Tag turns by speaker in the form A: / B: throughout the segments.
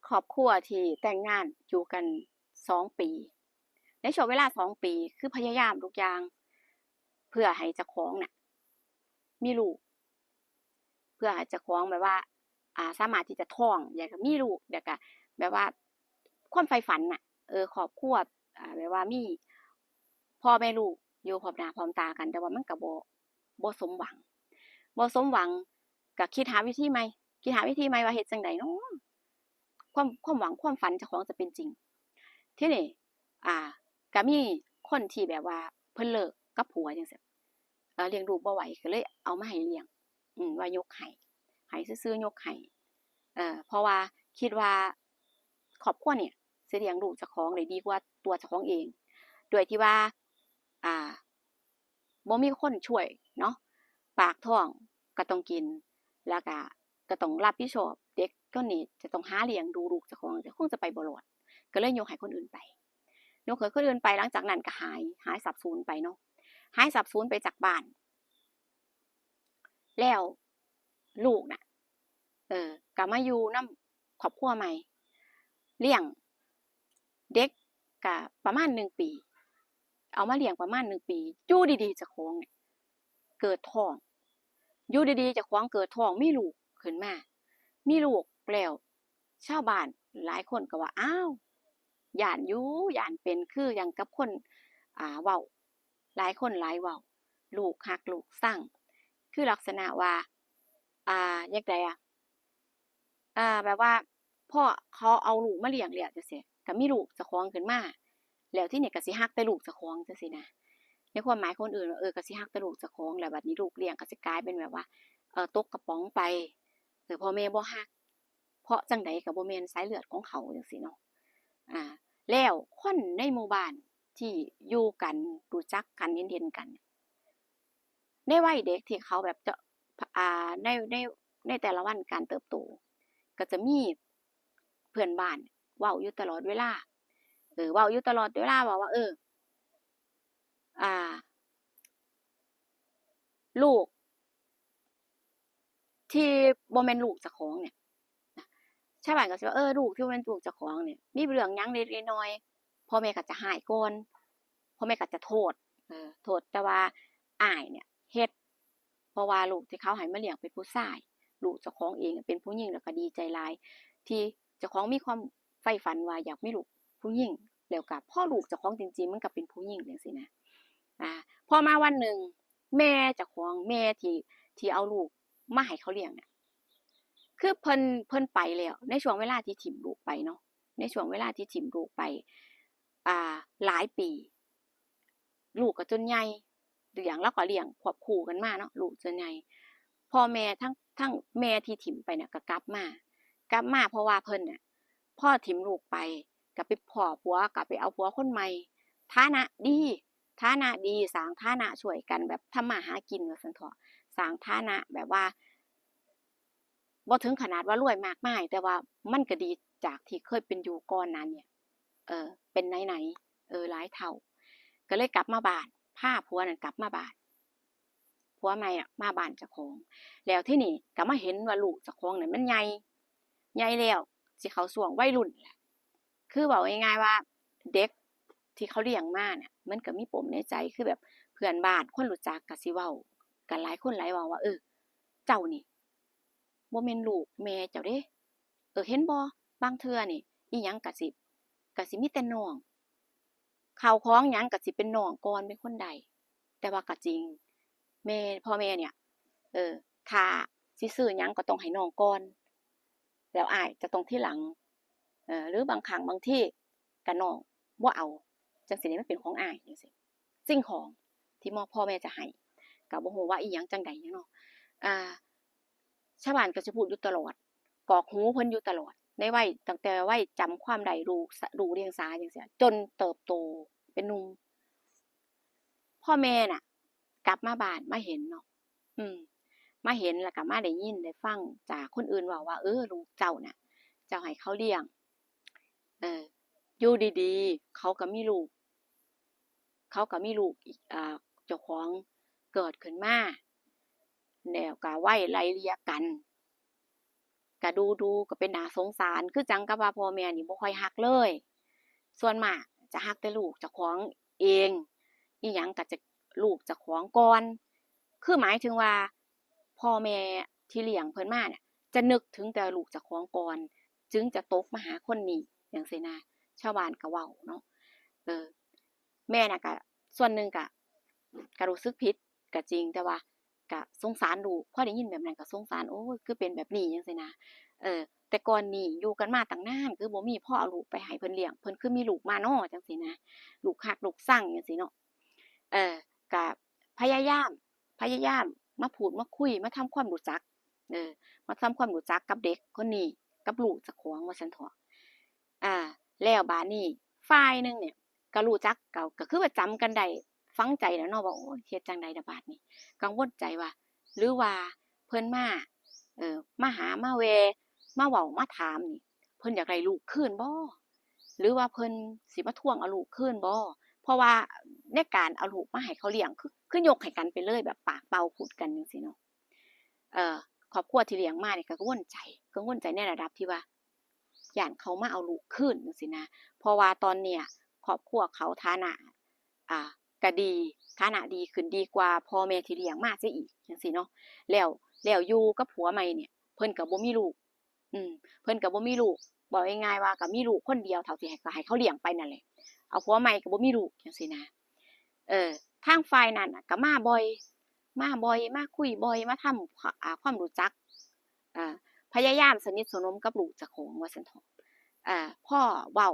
A: ครอบครัวที่แต่งงานอยู่กัน2 ปีในช่วงเวลา2 ปีคือพยายามทุกอย่างเพื่อให้เจ้าของน่ะมีลูกเพื่อให้เจ้าของแบบว่าสามารถที่จะท้องอยากจะมีลูกแล้วก็แบบว่าความใฝ่ฝันน่ะครอบครัวแบบว่ามีพ่อแม่ลูกอยู่พร้อมหน้าพร้อมตากันแต่ว่ามันก็บ่สมหวังบ่สมหวังก็คิดหาวิธีใหม่คิดหาวิธีใหม่ว่าเฮ็ดจั่งใดเนาะ ความหวังความฝันเจ้าของจะเป็นจริงทีนี้อ่าก็มีคนที่แบบว่าเพิ่นเลิกกับผัวจังซี้เลี้ยงลูกบ่ไหวก็เลยเอามาให้เลี้ยงว่ายกให้ซื่อๆยกให้เพราะว่าคิดว่าครอบครัวเนี่ยสิเลี้ยงลูกเจ้าของได้ดีกว่าตัวเจ้าของเองด้วยที่ว่าอ่าบ่มีคนช่วยเนาะปากท้องก็ต้องกินแล้วก็ต้องรับผิดชอบเด็กก็นี่จะต้องหาเลี้ยงดูลูกเจ้าของจะคงจะไปบ่รอดก็เลยยกให้คนอื่นไปยกให้คนอื่นไปหลังจากนั้นก็หายสาบสูญไปเนาะหายสาบสูญไปจากบ้านแล้วลูกน่ะก็มาอยู่นำครอบครัวใหม่เลี้ยงเด็กก็ประมาณ1 ปีเอามาเลี้ยงประมาณ1 ปีอยู่ดีๆเจ้าของเนี่ยเกิดท้องอยู่ดีๆเจ้าของเกิดท้องมีลูกขึ้นมามีลูกแล้วชาวบ้านหลายคนก็ว่าอ้าวย้านอยู่ย้านเป็นคือหยังกับคนเว้าหลายคนหลายเว้าลูกรักลูกชังคือลักษณะว่าจั่งใดแบบว่าพ่อเขาเอาลูกมาเลี้ยงแล้วจังซี้ก็มีลูกเจ้าของขึ้นมาแล้วทีนี้ก็สิรักแต่ลูกเจ้าของจังซี้นะในความหมายคนอื่นว่าก็สิรักแต่ลูกเจ้าของแล้วบัดนี้ลูกเลี้ยงก็สิกลายเป็นแบบว่าตกกระป๋องไปพ่อแม่บ่รักเพราะจั่งใดก็บ่แม่นสายเลือดของเขาจังซี้เนาะอ่าแล้วคนในหมู่บ้านที่อยู่กันรู้จักกันเห็นๆกันในวัยเด็กที่เขาแบบจะในแต่ละวันการเติบโตก็จะมีเพื่อนบ้านเว้าอยู่ตลอดเวลาเว้าอยู่ตลอดเวลาว่าอ่าลูกที่บ่แม่นลูกเจ้าของเนี่ยนะชาวบ้านก็สิว่าลูกที่บ่แม่นลูกเจ้าของเนี่ยมีเรื่องหยังเล็กๆน้อยๆพ่อแม่ก็จะร้ายก่อนพ่อแม่ก็จะโทษโทษแต่ว่าอ้ายเนี่ยเฮ็ดเพราะว่าลูกที่เขาให้มาเลี้ยงเป็นผู้ชายลูกเจ้าของเองเป็นผู้หญิงแล้วก็ดีใจหลายที่เจ้าของมีความใฝ่ฝันว่าอยากมีลูกผู้หญิงแล้วก็พอลูกเจ้าของจริงๆมันก็เป็นผู้หญิงจังซี่นะอ่าพอมาวันหนึ่งแม่เจ้าของแม่ที่เอาลูกมาให้เขาเลี้ยงเนี่ยคือเพิ่นไปแล้วในช่วงเวลาที่ถิ้มลูกไปเนาะในช่วงเวลาที่ถิ้มลูกไปอ่าหลายปีลูกก็จนใหญ่เลี้ยงแล้วก็เลี้ยงควบคู่กันมาเนาะลูกจนใหญ่พ่อแม่ทั้งแม่ที่ถิ้มไปเนี่ยก็กลับมาเพราะว่าเพิ่นน่ะพ่อถิ้มลูกไปก็ไปพ้อผัวก็ไปเอาผัวคนใหม่ฐานะดีฐานะดีสร้างฐานะช่วยกันแบบทำมาหากินว่าซั่นเถาะสร้างฐานะแบบว่า บ่ถึงขนาดว่ารวยมากมายแต่ว่ามันก็ดีจากที่เคยเป็นอยู่ก่อนหน้าเนี่ยเป็นไหนๆหลายเท่าก็เลยกลับมาบ้านพาผัวนั่นกลับมาบ้านผัวใหม่อะมาบ้านเจ้าของแล้วทีนี้ก็มาเห็นว่าลูกเจ้าของนั่นมันใหญ่แล้วสิเข้าช่วงวัยรุ่นแหละคือเว้าง่ายๆว่าเด็กที่เขาเลี้ยงมาเนี่ยมันก็มีปมในใจคือแบบเพื่อนบ้านคนรู้จักก็สิเว้ากันหลายคนหลายเว้าว่าเจ้านี่ บ่แม่นลูกแม่เจ้าเด้เห็นบ่บางเทื่อนี่อิหยังก็สิมีแต่น้องข้าวของหยังก็สิเป็นน้องก่อนเป็นคนใดแต่ว่าก็จริงแม่พ่อแม่เนี่ยถ้าสิซื้อหยังก็ต้องให้น้องก่อนแล้วอ้ายจะต้องทีหลังหรือบางครั้งบางทีก็น้องบ่เอาจังซี้นี่มันเป็นของอ้ายจังซี้สิ่งของที่พ่อแม่จะให้ก็บ่ฮู้ว่าอิหยังจั่งใดเนาะอ่า ชาวบ้านก็จะพูดอยู่ตลอดกรอกหูเพิ่นอยู่ตลอดในวัยตั้งแต่วัยจำความได้รู้เรียงสาจังซี้จนเติบโตเป็นหนุ่มพ่อแม่น่ะกลับมาบ้านมาเห็นเนาะอืมมาเห็นแล้วก็มาได้ยินได้ฟังจากคนอื่นเว้าว่าลูกเจ้าน่ะเจ้าให้เขาเลี้ยงเอออยู่ดีๆเขาก็มีลูกอีกเจ้าของเกิดขึ้นมาแล้วก็วัยไล่เลี่ยกัน ก็ดูก็เป็นน่าสงสารคือจังกับว่าพ่อแม่นี่บ่ค่อยรักเลยส่วนมากจะรักแต่ลูกเจ้าของเองอิหยังก็จะลูกเจ้าของก่อนคือหมายถึงว่าพ่อแม่ที่เลี้ยงเพิ่นมาเนี่ยจะนึกถึงแต่ลูกเจ้าของก่อนจึงจะตกมาหาคนนี้จังซี้นะชาวบ้านก็เว้าเนาะเออแม่น่ะก็ส่วนหนึ่งก็รู้สึกผิดก็จริงแต่ว่าก็สงสารลูกพอได้ยินแบบนั้นก็สงสารโอ้ยคือเป็นแบบนี้จังซี้นะแต่ก่อนนี้อยู่กันมาตั้งนานคือบ่มีพ่อเอาลูกไปให้เพิ่นเลี้ยงเพิ่นคือมีลูกมาน้อจังซี้นะลูกรักลูกชังจังซี้เนาะก็พยายามมาพูดมาคุยมาทำความรู้จักเออมาทำความรู้จักกับเด็กคนนี้กับลูกเจ้าของว่าซั่นเถาะแล้วบัดนี้ฝ่ายหนึ่งเนี่ยก็รู้จักก็คือว่าจำกันได้ฝังใจแล้วเนาะว่าโอ้ยเฮ็ดจั่งใดล่ะบาดนี้กังวลใจว่าหรือว่าเพิ่นมาหามาแวะมาเว้ามาถามนี่เพิ่นอยากได้ลูกคืนบ่หรือว่าเพิ่นสิมาทวงเอาลูกคืนบ่เพราะว่าในการเอาลูกมาให้เขาเลี้ยงคือยกให้กันไปเลยแบบปากเป่าขุดกันจังซี่เนาะเอ่อครอบครัวที่เลี้ยงมานี่ก็กังวลใจในระดับที่ว่าย้านเขามาเอาลูกคืนจังซี่นะเพราะว่าตอนเนี้ยครอบครัวเขาฐานะอ่าก็ดีฐานะดีขึ้นดีกว่าพ่อแม่ที่เลี้ยงมาเสียอีกจังซี่เนาะแล้วอยู่กับผัวใหม่เนี่ยเพิ่นก็บ่มีลูกอืมเพิ่นก็บ่มีลูกบอกง่ายๆว่าก็มีลูกคนเดียวเท่าที่ให้ก็ให้เขาเลี้ยงไปนั่นแหละเอาผัวใหม่ก็บ่มีลูกจังซี่นะเออทางฝ่ายนั้นน่ะก็มาบ่อยมาคุยบ่อยมาทำความรู้จักอ่าพยายามสนิทสนมกับลูกเจ้าของว่าซั่นเถาะพ่อเว้า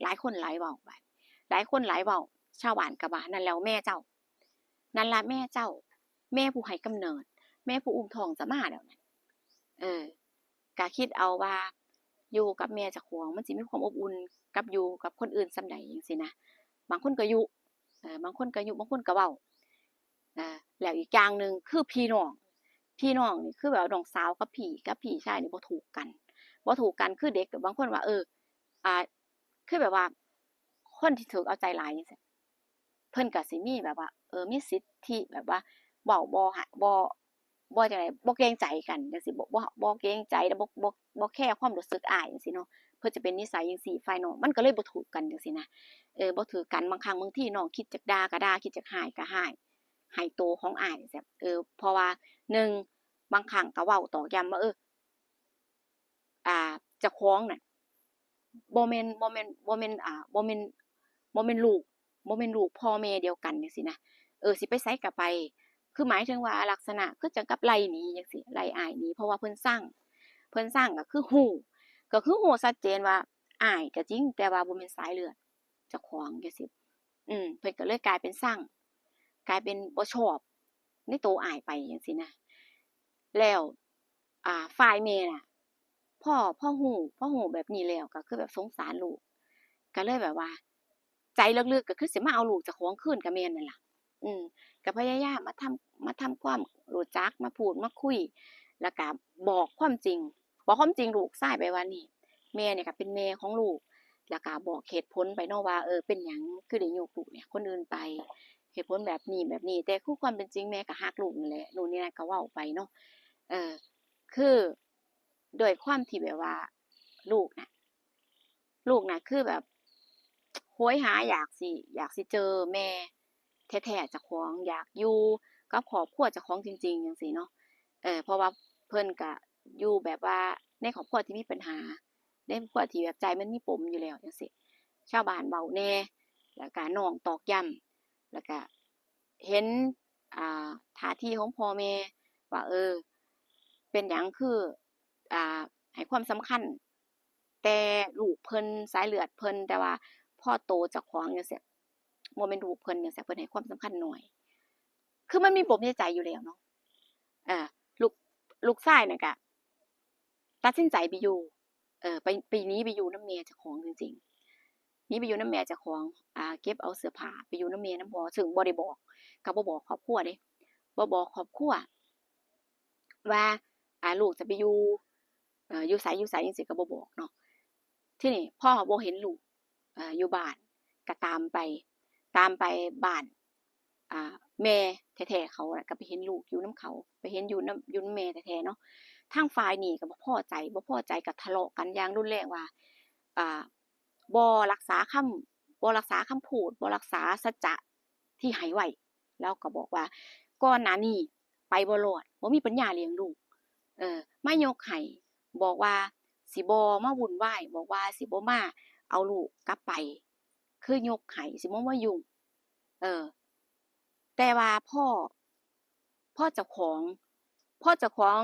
A: หลายคนหลายเว้าบัดหลายคนหลายเว้าชาวบ้านก็ว่านั่นแหล้วแม่เจ้านั่นล่ะแม่เจ้าแม่ผู้ให้กำเนิดแม่ผู้อุ้มท้องจะมาแล้วนั่นเออก็คิดเอาว่าอยู่กับแม่เจ้าของมันสิมีความอบอุ่นกับอยู่กับคนอื่นส่ำใดจังซี้นะบางคนก็ยุบางคนก็ยุบางคนก็เว้าแล้วอีกอย่างหนึ่งคือพี่น้องนี่คือแบบน้องสาวกับพี่ชายนี่บ่ถูกกันคือเด็กบางคนว่าอ่าคือแบบว่าคนที่ถูกเอาใจหลายจังซี้เพิ่นก็สิมีแบบว่ามีสิทธิแบบว่าเว้าบ่จั่งใดบ่เกรงใจกันจังซี้บ่เกรงใจแล้วบ่แคร์ความรู้สึกอ้ายจังซี้เนาะเพิ่นจะเป็นนิสัยจังซี่ฝ่ายน้องมันก็เลยบ่ถูกกันจังซี้นะบ่ถือกันบางครั้งบางทีน้องคิดจักด่าก็ด่าคิดจักร้ายก็ร้ายให้โตวของอ้ายจั่งซี้เพราะว่าหนึ่งบางครั้งก็เว้าตอกย้ำว่าเจ้าของน่ะบ่แม่นลูกพ่อแม่เดียวกันจังซี้นะสิไปไสก็ไปคือหมายถึงว่าลักษณะคือจังกับไล่หนีจังซี้ไล่อ้ายหนีเพราะว่าเพิ่นซังก็คือฮู้ชัดเจนว่าอ้ายก็จริงแต่ว่าบ่แม่นสายเลือดเจ้าของจังซี้เพิ่นก็เลยกลายเป็นซังกลายเป็นบ่ชอบในตัวอ้ายไปจังซี้นะแล้วฝ่ายแม่น่ะ พ่อฮู้แบบนี้แล้วก็คือแบบสงสารลูกก็เลยแบบว่าใจลึกๆก็คือสิมาเอาลูกเจ้าของคืนก็แม่นนั่นล่ะอืมก็พยายามมาทำความรู้จักมาพูดมาคุยแล้วก็บอกความจริงลูกชายไปว่านี่แม่เนี่ยก็เป็นแม่ของลูกแล้วก็บอกเหตุผลไปเนาะว่าเป็นหยังคือได้ยกลูกเนี่ยคนอื่นไปเหตุผลแบบนี้แต่คือความเป็นจริงแม่ก็รักลูกนั่นแหละนู่นนี่นั่นก็เว้าไปเนาะเออคือด้วยความที่แบบว่า ลูกน่ะลูกน่ะคือแบบโหยหาอยากสิเจอแม่แท้ๆเจ้าของอยากอยู่กับครอบครัวเจ้าของจริงๆจังซี้เนาะเพราะว่าเพิ่นก็อยู่แบบว่าในครอบครัวที่มีปัญหาในครอบครัวที่แบบใจมันมีปมอยู่แล้วจังซี้ชาวบ้านเว้าแหน่แล้วก็น้องตอกย้ำแล้วก็เห็นอ่าท่าทีของพ่อแม่ว่าเป็นหยังคือให้ความสำคัญแต่ลูกเพิ่นสายเลือดเพิ่นแต่ว่าพอโตเจ้าของจังซี้บ่แม่นลูกเพิ่นจังซี้เพิ่นให้ความสำคัญน้อยคือมันมีปมในใจอยู่แล้วเนาะเออลูกลูกชายน่ะก็ตัดสินใจไปอยู่ไปหนีไปอยู่นำแม่เจ้าของจริงๆหนีไปอยู่นำแม่เจ้าของเก็บเอาเสื้อผ้าไปอยู่นำแม่นำพ่อซึ่งบ่ได้บอกก็บ่บอกครอบครัวเดะบ่บอกครอบครัวว่าลูกจะไปอยู่ไสจังซี้ก็บ่บอกเนาะ ทีนี้พ่อบ่เห็นลูกอยู่บ้านก็ตามไปบ้านแม่แท้ๆเขาน่ะก็ไปเห็นลูกอยู่นำเขาไปเห็นอยู่นำแม่แท้ๆเนาะ ทางฝ่ายนี้ก็บ่พอใจก็ทะเลาะกันอย่างรุนแรงว่าอ่าบ่รักษาคบ่รักษาคำพูดบ่รักษาสัจจะที่ให้ไว้แล้วก็บอกว่าก่อนหน้านี้ไปบ่รอดบ่มีปัญญาเลี้ยงลูกมายกให้บอกว่าสิบ่มาวุ่นวายบอกว่าสิบ่มาเอาลูกกลับไปคือยกให้สิบ่มายุ่งเออแต่ว่าพ่อเจ้าของพ่อเจ้าของ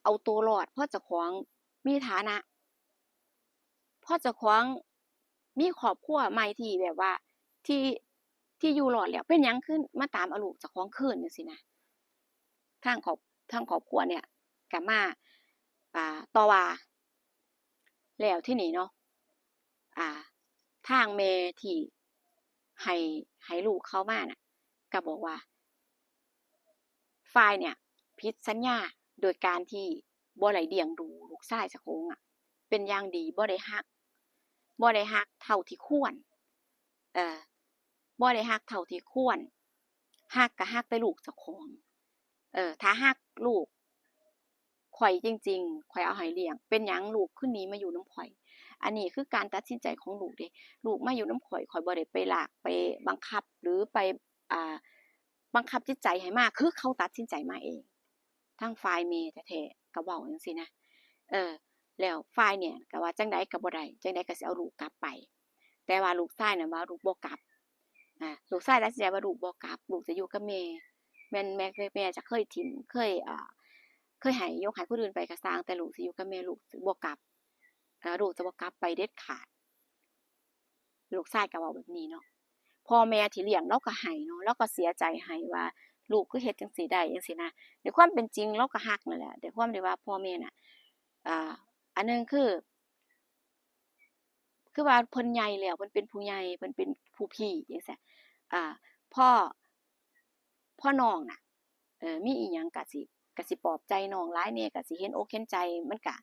A: เอาตัวรอดพ่อเจ้าของมีฐานะพ่อเจ้าของมีครอบครัวใหม่ที่แบบว่าที่ที่อยู่รอดแล้วเป็นหยังขึ้นมาตามเอาลูกเจ้าของคืนจังซี่นะทางครอบทางครอบครัวเนี่ยก็มาต่อว่าแล้วที่นี่เนาะอ่าทางแม่ที่ให้ให้ลูกเขามาน่ะก็บอกว่าฝ่ายเนี่ยผิดสัญญาโดยการที่บ่ได้เลี้ยงดูลูกชายเจ้าของเป็นอย่างดีบ่ได้รักเท่าที่ควรเอ่อบ่ได้รักเท่าที่ควรรักก็รักแต่ลูกเจ้าของถ้ารักลูกข้อยจริงๆข้อยเอาให้เลี้ยงเป็นหยังลูกคือหนีมาอยู่นำข้อยอันนี้คือการตัดสินใจของลูกเดะลูกมาอยู่นำข้อยข้อยบ่ได้ไปลากไปบังคับหรือไปอ่าบังคับจิตใจให้มาคือเขาตัดสินใจมาเองทางฝ่ายแม่แท้ๆก็เว้าจังซี่นะแล้วฝ่ายเนี่ยก็ว่าจังได๋ก็บ่ได้จังได๋ก็สิเอาลูกกลับไปแต่ว่าลูกชายน่ะว่าลูกบ่กลับลูกชายตัดสินใจว่าลูกบ่กลับลูกจะอยู่กับแม่แม่นแม่จะเคยถิ่มเคยให้ยกให้คนอื่นไปก็สร้างแต่ลูกสิอยู่กับแม่ลูกสิบ่กลับลูกจะบ่กลับไปเด็ดขาดลูกชายก็เว้าแบบนี้เนาะพ่อแม่ที่เลี้ยงเลาก็ให้เนาะเลาก็เสียใจให้ว่าลูกคือเฮ็ดจังซี่ได้จังซี่นะในความเป็นจริงเลาก็รักนั่นแหละแต่ความที่ว่าพ่อแม่น่ะอันหนึ่งคือว่าเพิ่นใหญ่แล้วเพิ่นเป็นผู้ใหญ่เพิ่นเป็นผู้พี่จังซี้อ่าพ่อพ่อน้องน่ะมีอิหยังก็สิปลอบใจน้องหลายแหน่ก็สิเห็นอกเห็นใจมันก็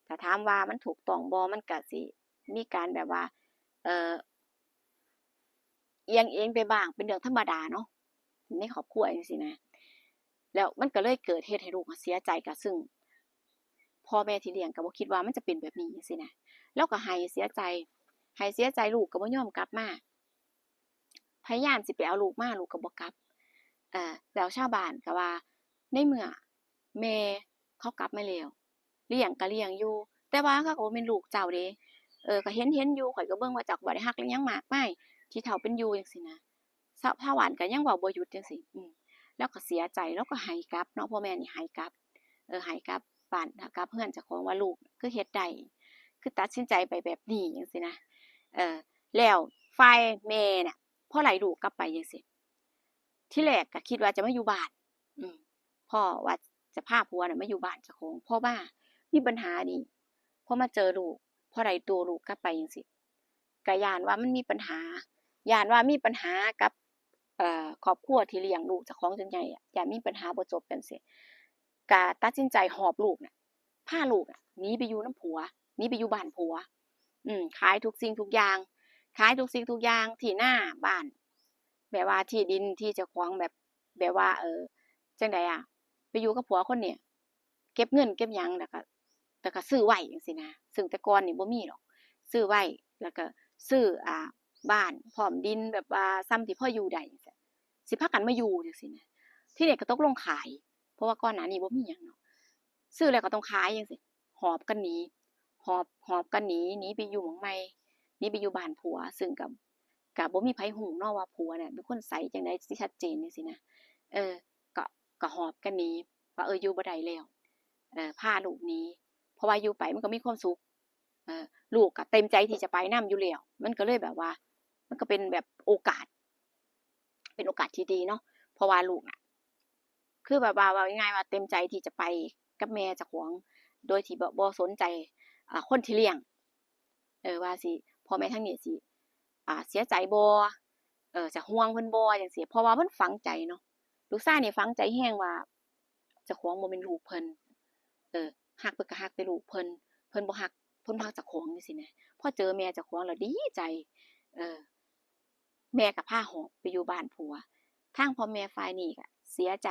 A: ถ้าถามว่ามันถูกต้องบ่มันก็สิมีการแบบว่าเอ่อเอียงเองไปบ้างเป็นเรื่องธรรมดาเนาะในครอบครัวจังซี่นะแล้วมันก็เลยเกิดเฮ็ดให้ลูกเสียใจก็ซึ่งพ่อแม่ที่เลี้ยงก็บ่คิดว่ามันจะเป็นแบบนี้จังซี่นะแล้วก็ให้เสียใจลูกก็บ่ยอมกลับมาพยายามสิไปเอาลูกมาลูกก็บ่กลับแล้วชาวบ้านก็ว่าในเมื่อแม่เขากลับมาแล้วเลี้ยงก็เลี้ยงอยู่แต่ว่าเขาก็บ่แม่นลูกเจ้าเดะก็เห็นอยู่ข้อยก็เบิ่งว่าเจ้าก็บ่ได้รักอิหยังมากมายที่เฒ่าเป็นอยู่จังซี่นะชาวบ้านก็ยังเว้าบ่หยุดจังซี่แล้วก็เสียใจแล้วก็ให้กลับเนาะพ่อแม่นี่ให้กลับให้กลับบ้านกลับเรือนเจ้าของว่าลูกคือเฮ็ดได้คือตัดสินใจไปแบบนี้จังซี่นะเออแล้วฝ่ายแม่น่ะพอไล่ลูกกลับไปจังซี่ที่แรกก็คิดว่าจะมาอยู่บ้านพ่อว่าจะพาผัวน่ะมาอยู่บ้านเจ้าของพอมามีปัญหานี่พอมาเจอลูกพอได้ตัวลูกกลับไปจังซี่ก็ย้านว่ามันมีปัญหาย้านว่ามีปัญหากับครอบครัวที่เลี้ยงลูกเจ้าของจนใหญ่อะย้านมีปัญหาบ่จบจังซี่ก็ตัดสินใจหอบลูกน่ะพาลูกน่ะหนีไปอยู่นำผัวหนีไปอยู่บ้านผัวขายทุกสิ่งทุกอย่างที่นาบ้านแบบว่าที่ดินที่เจ้าของแบบว่าจั่งใดอะไปอยู่กับผัวคนนี้เก็บเงินเก็บหยังแล้วก็ซื้อไว้จังซี้นะซึ่งแต่ก่อนนี่บ่มีดอกซื้อไว้แล้วก็ซื้อบ้านพร้อมดินแบบว่าส่ำที่พออยู่ได้จังซี้สิพากันมาอยู่จังซี้นะทีนี้ก็ตกลงขายเพราะว่าก่อนหน้านี้บ่มีหยังเนาะซื้อแล้วก็ต้องขายจังซี้หอบกันหนีกันหนีไปอยู่หม้องใหม่หนีไปอยู่บ้านผัวซึ่งก็บ่มีไผรู้เนาะว่าผัวน่ะเป็นคนไสจั่งใดสิชัดเจนจังซี้นะเออก็หอบกันหนีว่าอยู่บ่ได้แล้วพาลูกหนีเพราะว่าอยู่ไปมันก็มีความสุขลูกก็เต็มใจที่จะไปนำอยู่แล้วมันก็เลยแบบว่ามันก็เป็นแบบโอกาสที่ดีเนาะเพราะว่าลูกน่ะคือแบบว่าเว้าง่ายๆว่าเต็มใจที่จะไปกับแม่เจ้าของโดยที่บ่สนใจคนที่เลี้ยงว่าสิพ่อแม่ทางนี้สิเสียใจบ่จะห่วงเพิ่นบ่จังซี่เพราะว่ามันฝังใจเนาะลูกชายนี่ฝังใจแรงว่าเจ้าของบ่แม่นลูกเพิ่นรักเพิ่นก็รักแต่ลูกเพิ่นบ่รักเจ้าของจังซี่นะพอเจอแม่เจ้าของแล้วดีใจเออแม่ก็พาหอบไปอยู่บ้านผัวทางพ่อแม่ฝ่ายนี้ก็เสียใจ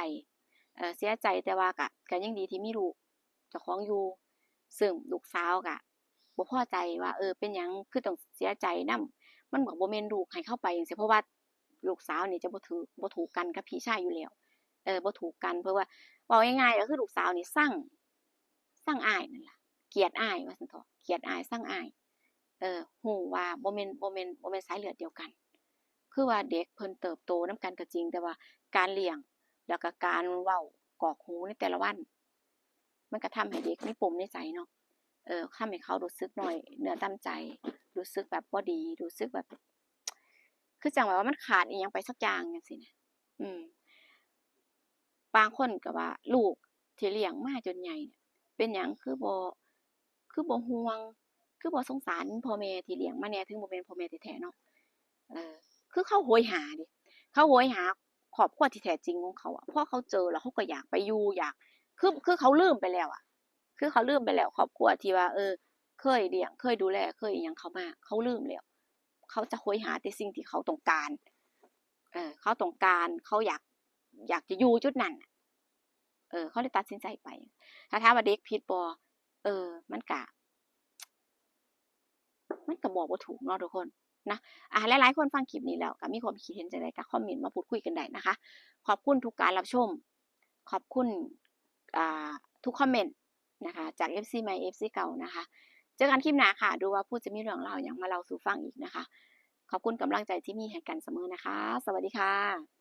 A: แต่ว่าก็ยังดีที่มีลูก จ้าของอยู่ซึ่งลูกสาวก็บ่พอใจว่าเป็นหยังคือต้องเสียใจนำมันก็บ่แม่นลูกให้เข้าไปจังซี้เพราะว่าลูกสาวนี่จะบ่ถูกกันกับพี่ชายอยู่แล้วบ่ถูกกันเพราะว่าเว้าง่ายๆก็คือลูกสาวนี่ซังอ้ายนั่นล่ะเกลียดอ้ายว่าซั่นเถาะเกลียดอ้ายซังอ้ายฮู้ว่าบ่แม่นสายเลือดเดียวกันคือว่าเด็กเพิ่นเติบโตนำกันก็จริงแต่ว่าการเลี้ยงแล้วก็การเว้ากรอกหูในแต่ละวันมันก็ทำให้เด็กมีปมในใจเนาะทำให้เขารู้สึกน้อยเนื้อต่ำใจรู้สึกแบบบ่ดีรู้สึกแบบคือจังว่ามันขาดอิหยังไปสักอย่างจังซี้นะอืมบางคนก็ว่าลูกที่เลี้ยงมาจนใหญ่เนี่ยเป็นหยังคือบ่ห่วงคือบ่สงสารพ่อแม่ที่เลี้ยงมาแหน่ถึงบ่แม่นพ่อแม่แท้ๆเนาะเออคือเขาโหยหาเดะเขาโหยหาครอบครัวที่แท้จริงของเขาอะพอเขาเจอแล้วเขาก็อยากไปอยู่อยากคือเขาลืมไปแล้วอะคือเขาลืมไปแล้วครอบครัวที่ว่าเคยเลี้ยงเคยดูแลเคยอิหยังเขามาเขาลืมแล้วเขาจะโหยหาแต่สิ่งที่เขาต้องการเขาต้องการเขาอยากจะอยู่จุดนั้นน่ะเขาเลยตัดสินใจไปถ้าถามว่าเด็กผิดบ่เออมันก็บอกบ่ถูกเนาะทุกคนนะหลายๆคนฟังคลิปนี้แล้วก็มีความคิดเห็นจั่งใดก็คอมเมนต์มาพูดคุยกันได้นะคะขอบคุณทุกการรับชมขอบคุณอ่าทุกคอมเมนต์นะคะจาก FC ใหม่ FC เก่านะคะเจอกันคลิปหน้าค่ะดูว่าพูดจะมีเรื่องราวหยังมาเล่าสู่ฟังอีกนะคะขอบคุณกำลังใจที่มีให้กันเสมอนะคะสวัสดีค่ะ